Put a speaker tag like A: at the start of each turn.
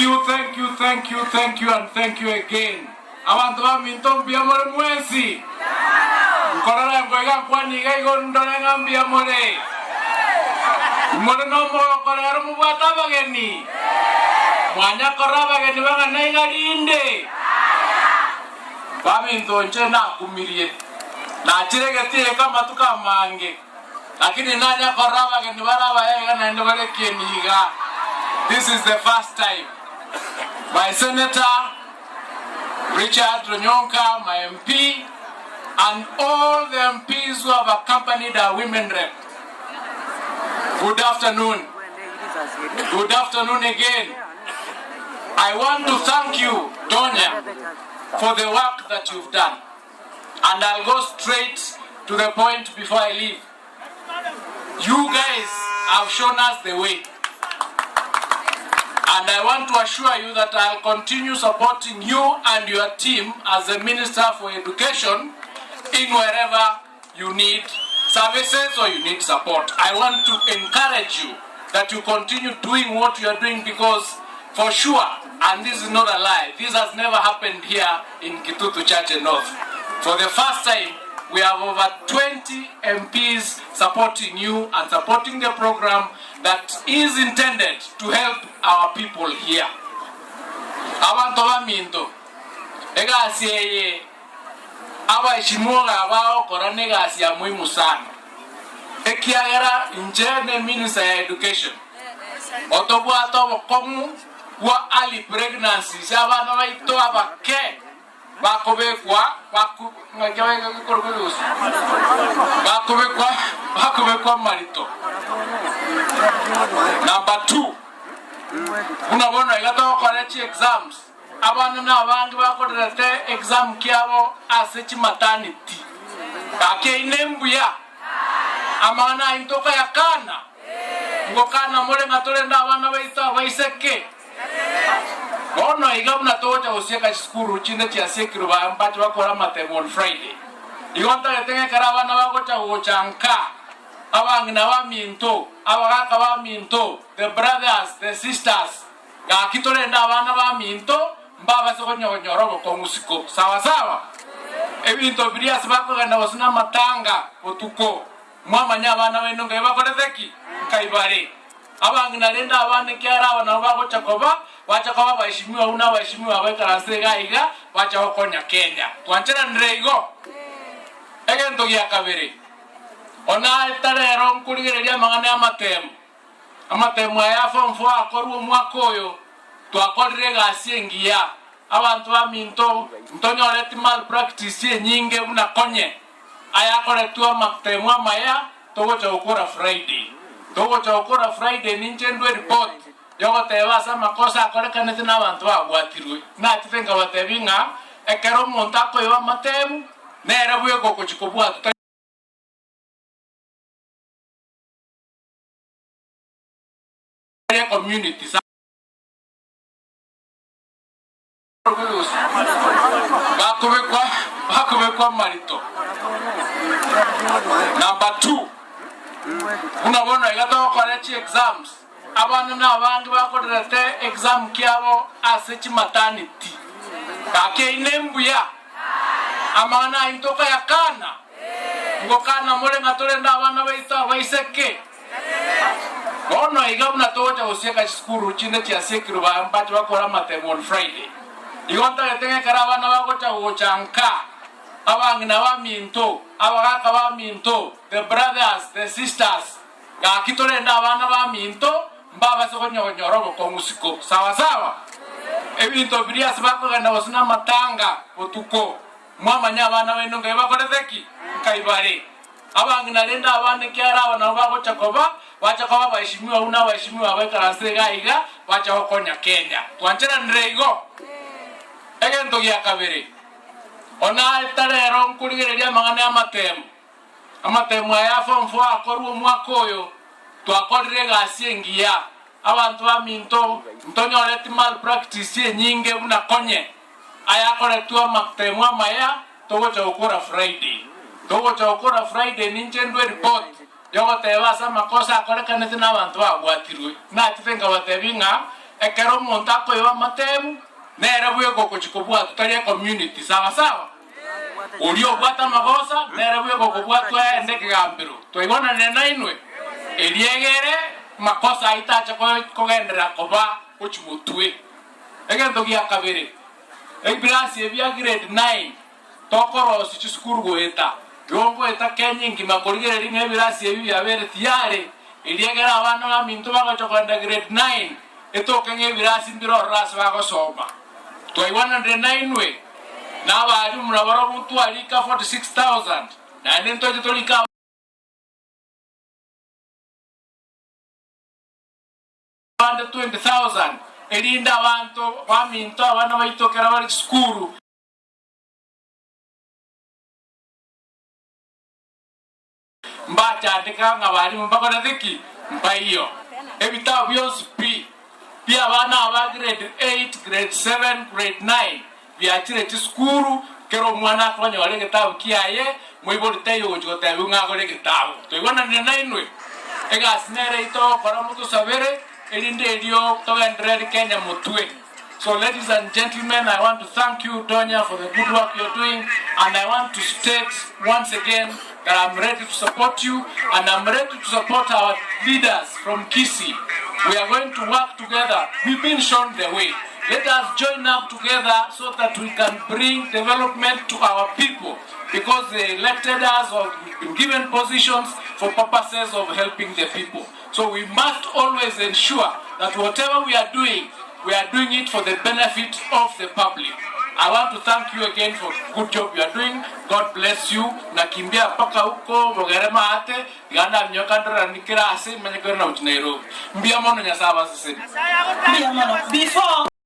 A: and thank you again. Abantu baminto mbiamore mwezi. Mkorora ngoiga kwani gaigo ndore ngambiamore. Mure no mo korera mubata bageni. Mwanya korra bageni baga naigarinde. Baminto nche na kumirie. Na chiregetie kama tukamange. Lakini nanya korra bageni baraba yega na ndore kieniga. This is the first time. My Senator Richard Ronyonka, my MP, and all the MPs who have accompanied our women rep. Good afternoon. Good afternoon again. I want to thank you, Donya, for the work that you've done. And I'll go straight to the point before I leave. You guys have shown us the way. And I want to assure you that I'll continue supporting you and your team as the Minister for Education in wherever you need services or you need support. I want to encourage you that you continue doing what you are doing because for sure, and this is not a lie, this has never happened here in Kitutu Church North. For the first time, we have over 20 MPs supporting you and supporting the program that is intended to help our people here. Abantu baminto egasi eye abaheshimiwa abao korane gasi ya muhimu sana. Ekiagera njene Minister ya Education. Otobwato bokomu wa early pregnancy sabana baito abake bakobekwa marito. Number 2, unabona igato college exams abana na abangi bakorete exam kiabo asechi maternity kake inembuya amana intoka yakana ngokana mole ngatole nda abana baita baiseke ono igabuna toja usieka skuru chinde cha sekiro ba mpacho bakora matemo on Friday igonta getenge karabana bagocha gochanka abangi na baminto abagaka baminto, the brothers, the sisters ga kitole nda abana baminto mbaba soko nyoro ko musiko sawa sawa ebinto biria sabako gana wasuna matanga otuko mama nya abana beno ngai bakorezeki kaibare abangi na lenda abana kyara abana bagocha koba wacha kwa baheshimiwa una baheshimiwa weka rasega iga wacha okonya Kenya twanchera ndreigo egento gya kabere ona itarero nkurigereria mangane amatemu ya form 4 akoru mwaka oyo twakorire gasi engia abantu baminto ntonyoreti malpractice nyinge buna konye ayakoretu amatemu amaya togocha ukora Friday ninje ndwe report yogote basa makosa akorekane tina abantu bagwatirwe na tifenga batebinga ekero montako yo matemu nere bwe gokuchikobwa community bakubekwa marito. Number 2, unabona igato college exams abana na abangi bakorete exam kiabo asechi maternity kake inembuya amana intoka yakana ngokana mole ngatole nda abana baita baiseke ono igabuna toja usieka skuru chinde cha sekiro ba mpacho bakora matemo on Friday igonta getenge karabana bagocha gochanka abangi na baminto abagaka baminto, the brothers, the sisters ga kitole nda abana baminto mbaba soko nyoro ko musiko sawa sawa ebinto biria sabako gana wasuna matanga otuko mama nya abana beno ngai bakorezeki kaibare abangi na lenda abana kyara abana bagocha koba wacha kwa baheshimiwa una baheshimiwa weka rasega iga wacha okonya Kenya twanchera ndreigo egento gya kabere ona itarero nkurigereria mangane amatemu ya form 4 akoru mwaka oyo twakorire gasi engia abantu baminto ntonyoreti malpractice nyinge buna konye ayakoretu amatemu amaya togocha ukora Friday ninje ndwe report yogote basa makosa akorekane tina abantu bagwatirwe na tifenga batebinga ekero monta ko yo matemu nere bwe ko chikobwa tutari community sawa ulio bwata magosa nere bwe ko bwatwa ende kigambiro toibona ne nainwe eliegere makosa aitacha ko gendera koba uchimutwe egento gya kabere ebrasi ebya grade 9 tokoro si chukuru goeta yongo eta kenyingi makorigere ringe ebrasi ebi yabere tiare eliegera abana baminto bagacho kwenda grade 9 etoke ngebirasi ndiro ras bagosoma toibona ne nainwe nabali murabara muntu alika 46,000 na nento tolika 20,000 elinda abantu baminto abana baitokera bali skuru mbacha ndikanga bali mbakora dhiki mbaiyo ebitabo byose pia abana aba grade 8 grade 7 grade 9 byachire tiskuru kero mwana akonya wale gitabu kiaye muiborite yojo tabu ngagore gitabu toibona ne nainwe egasinere ito kora mutu sabere elinde elio togendere Kenya mutwe. So ladies and gentlemen, I want to thank you, Donya, for the good work you're doing, and I want to state once again that I'm ready to support you, and I'm ready to support our leaders from Kisii. We are going to work together. We've been shown the way. Let us join up together so that we can bring development to our people, because they elected us or we've been given positions for purposes of helping the people. So we must always ensure that whatever we are doing it for the benefit of the public. I want to thank you again for the good job you are doing. God bless you. Nakimbia paka huko bogerema ate ganda mnyokandra nikira ase manyekona utinero. Mbia mono nyasaba sisi. Mbia mono before